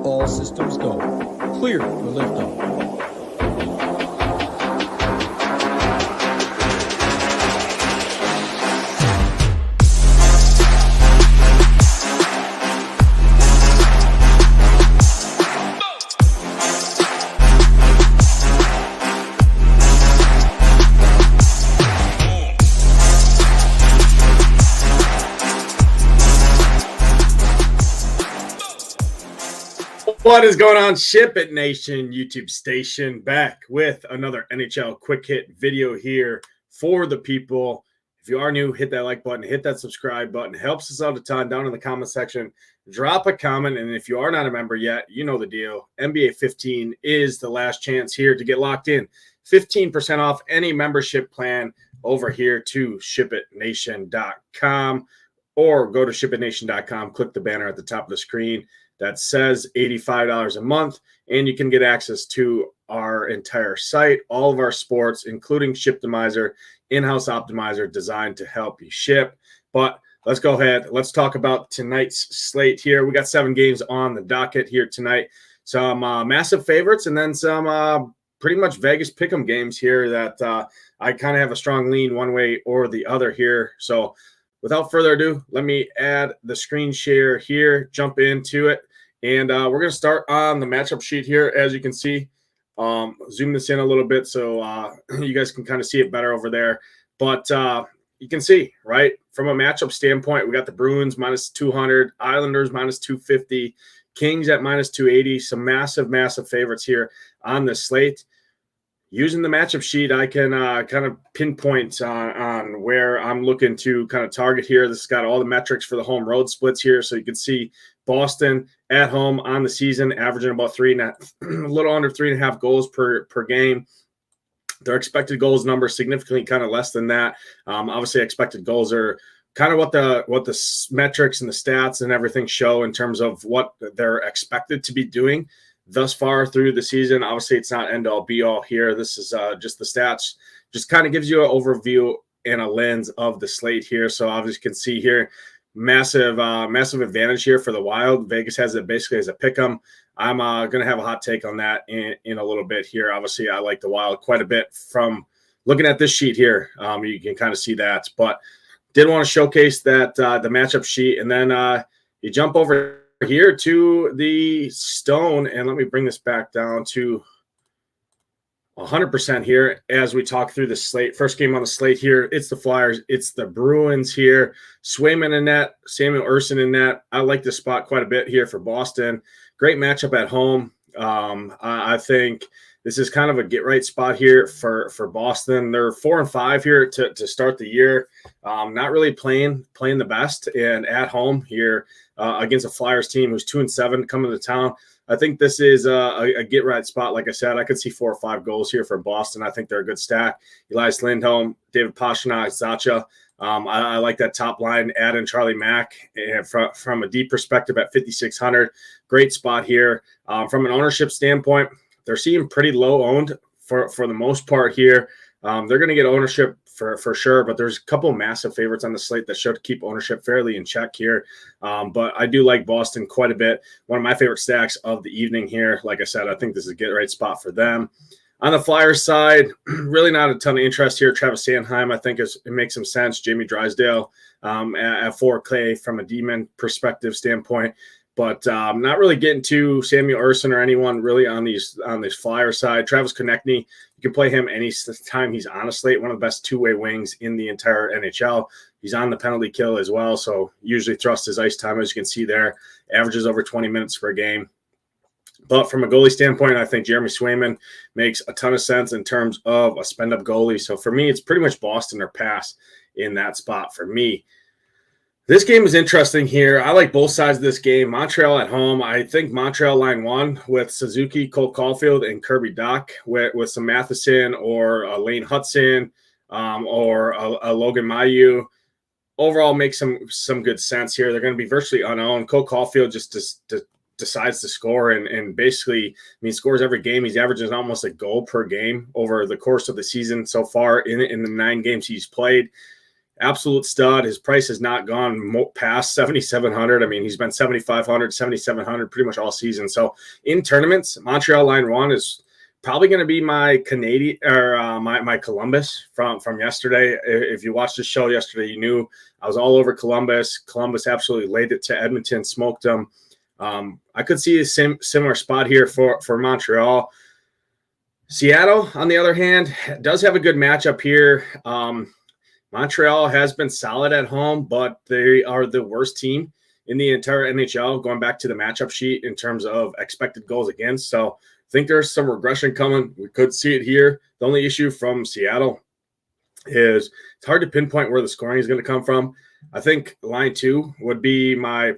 All systems go. Clear for liftoff. What is going on, SHIPIT Nation YouTube station? Back with another NHL quick hit video here for the people. If you are new, hit that like button, hit that subscribe button. Helps us out a ton. Down in the comment section, drop a comment. And if you are not a member yet, you know the deal. NBA 15 is the last chance here to get locked in. 15% off any membership plan over here to SHIPITNation.com or go to SHIPITNation.com. Click the banner at the top of the screen that says $85 a month, and you can get access to our entire site, all of our sports, including Shiptimizer, in-house optimizer designed to help you ship. But let's go ahead. Let's talk about tonight's slate here. We got 7 games on the docket here tonight. Some massive favorites and then some pretty much Vegas pick'em games here that I kind of have a strong lean one way or the other here. So without further ado, let me add the screen share here, jump into it. And we're going to start on the matchup sheet here. As you can see, zoom this in a little bit so you guys can kind of see it better over there. But you can see, right, from a matchup standpoint, we got the Bruins minus 200, Islanders minus 250, Kings at minus 280. Some massive, massive favorites here on the slate. Using the matchup sheet, I can kind of pinpoint on where I'm looking to kind of target here. This has got all the metrics for the home road splits here. So you can see Boston at home on the season, averaging about a little under 3.5 goals per game. Their expected goals number significantly kind of less than that. Obviously, expected goals are kind of what the metrics and the stats and everything show in terms of what they're expected to be doing thus far through the season. Obviously, it's not end all be all here. This is just the stats. Just kind of gives you an overview and a lens of the slate here. So obviously, you can see here, massive advantage here for the Wild. Vegas has it basically as a pick 'em. I'm going to have a hot take on that in a little bit here. Obviously, I like the Wild quite a bit from looking at this sheet here. You can kind of see that, but did want to showcase that the matchup sheet, and then you jump over here to the Stone, and let me bring this back down to 100% here as we talk through the slate. First game on the slate here, it's the Flyers, it's the Bruins here. Swayman in net, Samuel Ersson in net. I like this spot quite a bit here for Boston. Great matchup at home. I think this is kind of a get-right spot here for Boston. They're 4-5 here to start the year. Not really playing the best, and at home here against a Flyers team who's 2-7 coming to town. I think this is a get-right spot. Like I said, I could see 4 or 5 goals here for Boston. I think they're a good stack. Elias Lindholm, David Pastrnak, Zacha. I like that top line, add in Charlie Mack from a deep perspective at 5,600. Great spot here. From an ownership standpoint, they're seeing pretty low owned for the most part here. They're going to get ownership for sure, but there's a couple massive favorites on the slate that should keep ownership fairly in check here. But I do like Boston quite a bit. One of my favorite stacks of the evening here. Like I said, I think this is a get-right spot for them. On the Flyers side, really not a ton of interest here. Travis Sanheim, I think it makes some sense. Jamie Drysdale at 4K from a D-man perspective standpoint. But not really getting to Samuel Ersson or anyone really on these Flyer side. Travis Konechny, you can play him any time he's on a slate. One of the best two-way wings in the entire NHL. He's on the penalty kill as well, so usually thrusts his ice time, as you can see there. Averages over 20 minutes per game. But from a goalie standpoint, I think Jeremy Swayman makes a ton of sense in terms of a spend-up goalie. So for me, it's pretty much Boston or pass in that spot for me. This game is interesting here. I like both sides of this game. Montreal at home. I think Montreal line 1 with Suzuki, Cole Caulfield, and Kirby Dach with some Matheson or a Lane Hudson or a Logan Mailloux. Overall, makes some good sense here. They're going to be virtually unowned. Cole Caulfield just decides to score and basically, scores every game. He's averaging almost a goal per game over the course of the season so far in the 9 games he's played. absolute stud. His price has not gone past 7,700. I mean, he's been 7,500, 7,700 pretty much all season. So in tournaments, Montreal line one is probably going to be my Canadian or my Columbus from yesterday. If you watched the show yesterday, you knew I was all over Columbus. Columbus absolutely laid it to Edmonton, smoked them. I could see a similar spot here for Montreal. Seattle, on the other hand, does have a good matchup here. Montreal has been solid at home, but they are the worst team in the entire NHL going back to the matchup sheet in terms of expected goals against. So I think there's some regression coming. We could see it here. The only issue from Seattle is it's hard to pinpoint where the scoring is going to come from. I think line two would be my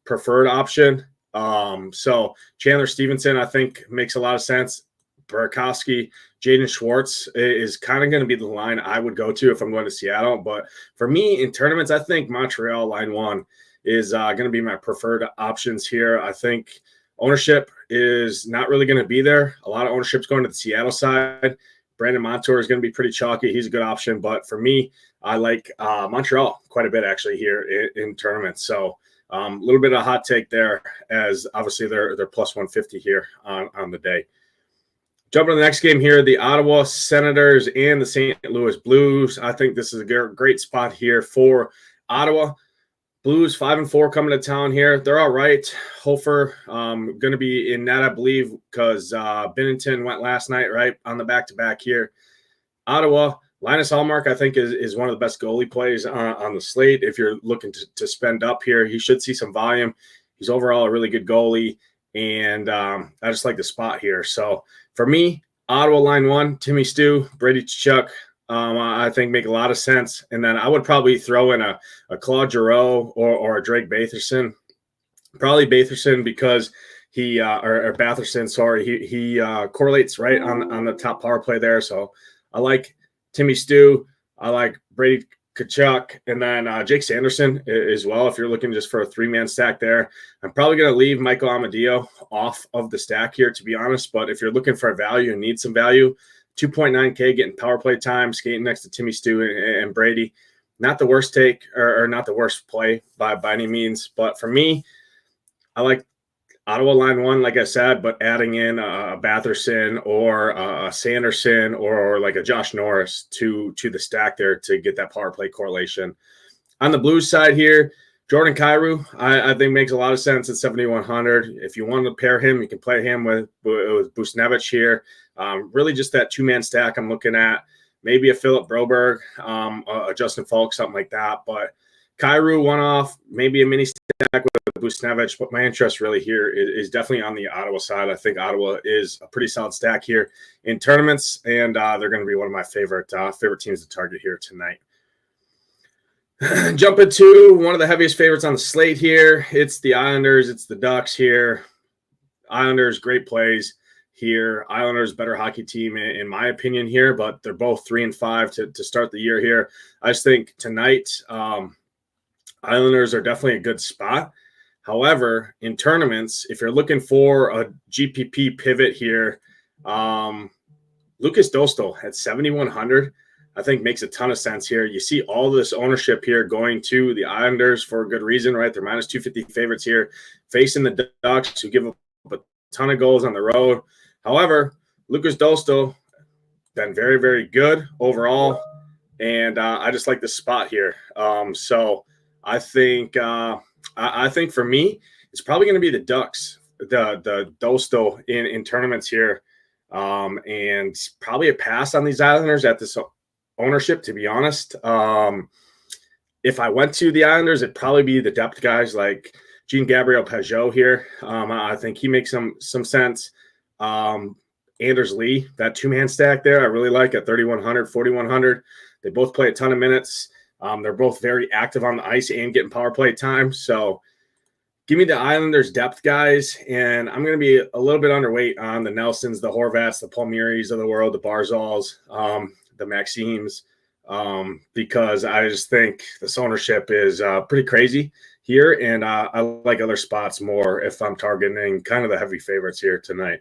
preferred option. So Chandler Stevenson, I think, makes a lot of sense. Burakovsky, Jaden Schwartz is kind of going to be the line I would go to if I'm going to Seattle. But for me in tournaments, I think Montreal line one is going to be my preferred options here. I think ownership is not really going to be there. A lot of ownership's going to the Seattle side. Brandon Montour is going to be pretty chalky. He's a good option. But for me, I like Montreal quite a bit actually here in tournaments. So a little bit of a hot take there, as obviously they're plus 150 here on the day. Jumping to the next game here, the Ottawa Senators and the St. Louis Blues. I think this is a great spot here for Ottawa. Blues 5-4 coming to town here. They're all right. Hofer going to be in net, I believe, because Binnington went last night, right, on the back-to-back here. Ottawa, Linus Hallmark, I think, is one of the best goalie plays on the slate. If you're looking to spend up here, he should see some volume. He's overall a really good goalie, and I just like the spot here. So for me, Ottawa line one, Timmy Stu, Brady Tkachuk, I think make a lot of sense. And then I would probably throw in a Claude Giroux or a Drake Batherson. Probably Batherson because he or Batherson, sorry, he correlates right on the top power play there. So I like Timmy Stu. I like Brady Tkachuk, and then Jake Sanderson as well. If you're looking just for a three-man stack there, I'm probably going to leave Michael Amadio off of the stack here, to be honest. But if you're looking for a value and need some value, 2.9K getting power play time, skating next to Timmy Stu and Brady, not the worst take or not the worst play by any means. But for me, I like Ottawa line one, like I said, but adding in a Batherson or a Sanderson or like a Josh Norris to the stack there to get that power play correlation. On the Blues side here, Jordan Kyrou, I think makes a lot of sense at 7,100. If you want to pair him, you can play him with Buchnevich here. Really just that two-man stack I'm looking at. Maybe a Philip Broberg, a Justin Falk, something like that. But Kyrou one-off, maybe a mini stack with Buchnevich, but my interest really here is definitely on the Ottawa side. I think Ottawa is a pretty solid stack here in tournaments, and they're going to be one of my favorite teams to target here tonight. Jumping to one of the heaviest favorites on the slate here. It's the Islanders. It's the Ducks here. Islanders, great plays here. Islanders, better hockey team in my opinion here, but they're both 3-5 to start the year here. I just think tonight Islanders are definitely a good spot. However, in tournaments, if you're looking for a GPP pivot here, Lucas Dostal at 7,100, I think makes a ton of sense here. You see all this ownership here going to the Islanders for a good reason, right? They're minus 250 favorites here, facing the Ducks who give up a ton of goals on the road. However, Lucas Dostal been very, very good overall, and I just like the spot here. So I think for me, it's probably going to be the Ducks, the Dostal in tournaments here, and probably a pass on these Islanders at this ownership, to be honest. If I went to the Islanders, it'd probably be the depth guys like Jean-Gabriel Pageau here. I think he makes some sense. Anders Lee, that two-man stack there, I really like at 3,100, 4,100. They both play a ton of minutes. They're both very active on the ice and getting power play time. So give me the Islanders depth guys, and I'm going to be a little bit underweight on the Nelsons, the Horvats, the Palmieris of the world, the Barzals, the Maximes, because I just think this ownership is pretty crazy here, and I like other spots more if I'm targeting kind of the heavy favorites here tonight.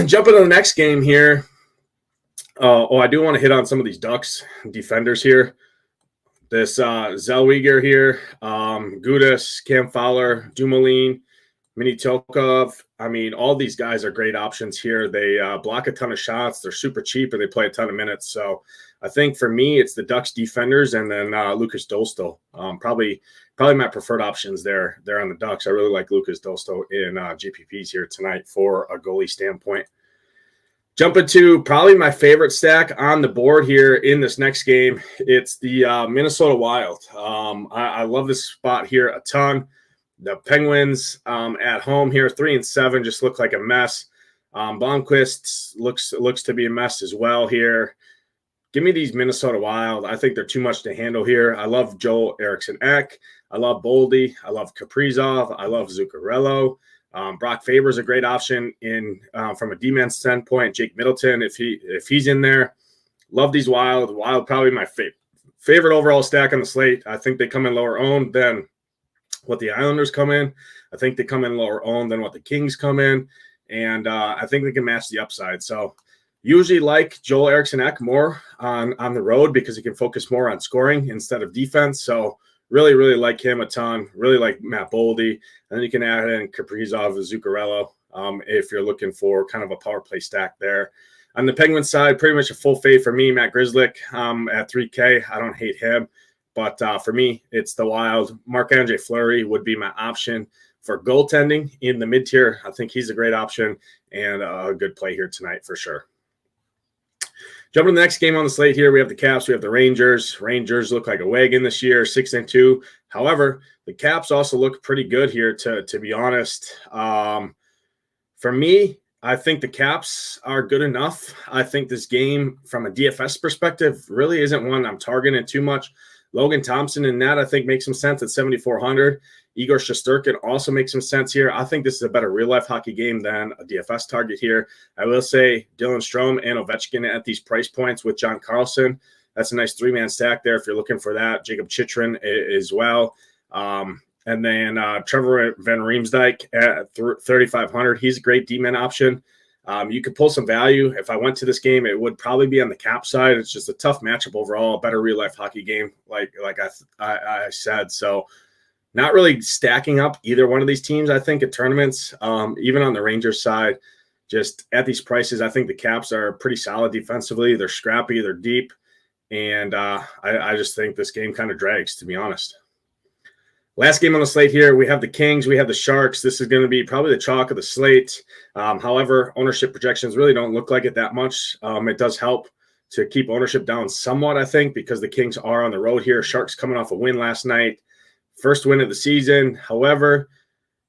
Jumping to the next game here. I do want to hit on some of these Ducks defenders here. This Zellweger here, Gudas, Cam Fowler, Dumoulin, Mini Tokov. I mean, all these guys are great options here. They block a ton of shots. They're super cheap, and they play a ton of minutes. So I think for me, it's the Ducks defenders and then Lucas Dostal. Probably my preferred options there on the Ducks. I really like Lucas Dostal in GPPs here tonight for a goalie standpoint. Jumping to probably my favorite stack on the board here in this next game. It's the Minnesota Wild. I love this spot here a ton. The Penguins at home here, 3-7, just look like a mess. Blomqvist looks to be a mess as well here. Give me these Minnesota Wild. I think they're too much to handle here. I love Joel Eriksson-Ek. I love Boldy. I love Kaprizov. I love Zuccarello. Brock Faber's a great option in from a D-man standpoint. Jake Middleton, if he's in there. Love these Wild. Wild probably my favorite overall stack on the slate. I think they come in lower owned than what the Islanders come in. I think they come in lower owned than what the Kings come in. And I think they can match the upside. So usually like Joel Eriksson-Ek more on the road because he can focus more on scoring instead of defense. So really, really like him a ton. Really like Matt Boldy. And then you can add in Kaprizov and Zuccarello if you're looking for kind of a power play stack there. On the Penguin side, pretty much a full fade for me. Matt Grzelcyk at 3K. I don't hate him. But for me, it's the Wild. Marc-Andre Fleury would be my option for goaltending in the mid-tier. I think he's a great option and a good play here tonight for sure. Jumping to the next game on the slate here, we have the Caps, we have the Rangers. Rangers look like a wagon this year, 6-2. However, the Caps also look pretty good here, to be honest. For me, I think the Caps are good enough. I think this game, from a DFS perspective, really isn't one I'm targeting too much. Logan Thompson in that, I think, makes some sense at 7,400. Igor Shesterkin also makes some sense here. I think this is a better real-life hockey game than a DFS target here. I will say Dylan Strome and Ovechkin at these price points with John Carlson. That's a nice three-man stack there if you're looking for that. Jacob Chychrun as well. And then Trevor Van Riemsdyk at 3,500. He's a great D-man option. You could pull some value. If I went to this game, it would probably be on the Cap side. It's just a tough matchup overall, a better real-life hockey game, like I said. So not really stacking up either one of these teams, I think, at tournaments. Even on the Rangers side, just at these prices, I think the Caps are pretty solid defensively. They're scrappy, they're deep, and I just think this game kind of drags, to be honest. Last game on the slate here, we have the Kings, we have the Sharks. This is going to be probably the chalk of the slate. However, ownership projections really don't look like it that much. It does help to keep ownership down somewhat, I think, because the Kings are on the road here. Sharks coming off a win last night. First win of the season. However,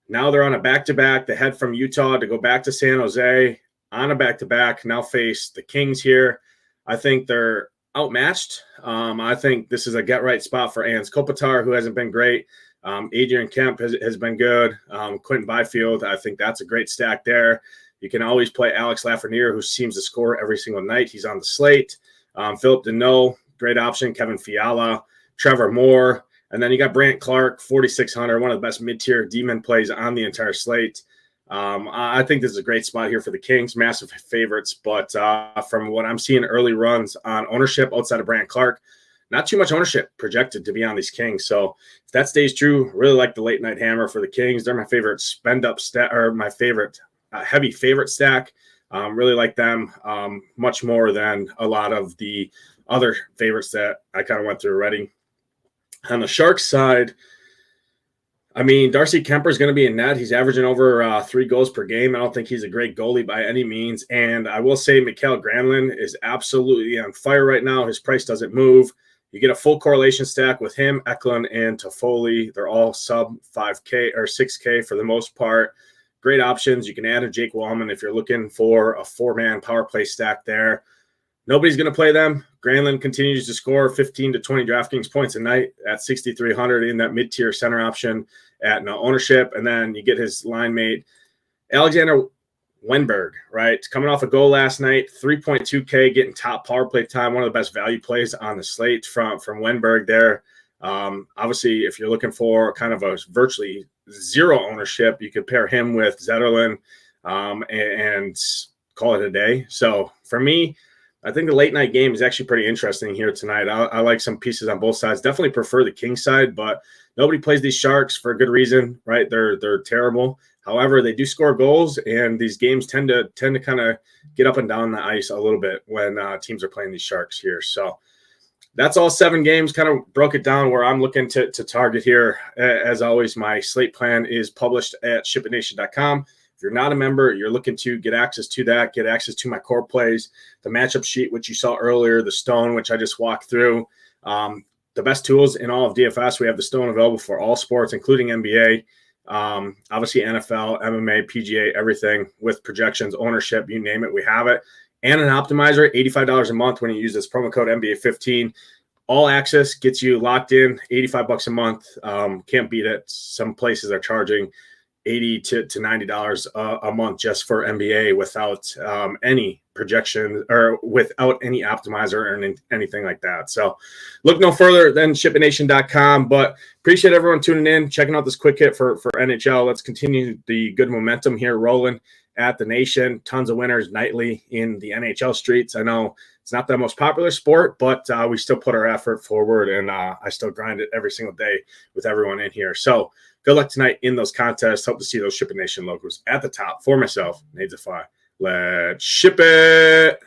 now they're on a back-to-back. They head from Utah to go back to San Jose on a back-to-back. Now face the Kings here. I think they're outmatched. I think this is a get-right spot for Ans Kopitar, who hasn't been great. Adrian Kemp has been good. Quentin Byfield, I think that's a great stack there. You can always play Alex Lafreniere, who seems to score every single night. He's on the slate. Philip Deneau, great option. Kevin Fiala, Trevor Moore. And then you got Brant Clark, 4,600, one of the best mid-tier D-men plays on the entire slate. I think this is a great spot here for the Kings, massive favorites. But from what I'm seeing early runs on ownership outside of Brant Clark, not too much ownership projected to be on these Kings. So if that stays true, really like the late night hammer for the Kings. They're my favorite spend-up stack, or my favorite heavy favorite stack. Really like them much more than a lot of the other favorites that I kind of went through already. On the Sharks side, I mean, Darcy Kemper is going to be in net. He's averaging over 3 goals per game. I don't think he's a great goalie by any means. And I will say Mikael Granlund is absolutely on fire right now. His price doesn't move. You get a full correlation stack with him, Eklund, and Toffoli. They're all sub 5K or 6K for the most part. Great options. You can add a Jake Wallman if you're looking for a 4-man power play stack there. Nobody's going to play them. Granlund continues to score 15 to 20 DraftKings points a night at 6,300 in that mid-tier center option at no ownership. And then you get his line mate, Alexander Wenberg, right? Coming off a goal last night, 3.2K, getting top power play time, one of the best value plays on the slate from Wenberg there. Obviously, if you're looking for kind of a virtually zero ownership, you could pair him with Zetterlund and call it a day. So for me, I think the late night game is actually pretty interesting here tonight. I like some pieces on both sides. Definitely prefer the King side, but nobody plays these Sharks for a good reason, right? They're terrible. However, they do score goals, and these games tend to kind of get up and down the ice a little bit when teams are playing these Sharks here. So that's all 7 games. Kind of broke it down where I'm looking to target here. As always, my slate plan is published at SHIPITNation.com. If you're not a member, you're looking to get access to that, get access to my core plays, the matchup sheet, which you saw earlier, the Stone, which I just walked through. The best tools in all of DFS. We have the Stone available for all sports, including NBA, obviously NFL, MMA, PGA, everything with projections, ownership, you name it, we have it. And an optimizer, $85 a month when you use this promo code NBA15. All access gets you locked in, $85 a month. Can't beat it. Some places are charging $80 to $90 a month just for NBA without any projection or without any optimizer or anything like that. So look no further than SHIPITNation.com. But appreciate everyone tuning in, checking out this quick hit for NHL. Let's continue the good momentum here rolling at the Nation. Tons of winners nightly in the NHL streets. I know it's not the most popular sport, but we still put our effort forward, and I still grind it every single day with everyone in here. So good luck tonight in those contests. Hope to see those SHIPIT Nation logos at the top. For myself, Nadesify. Let's ship it.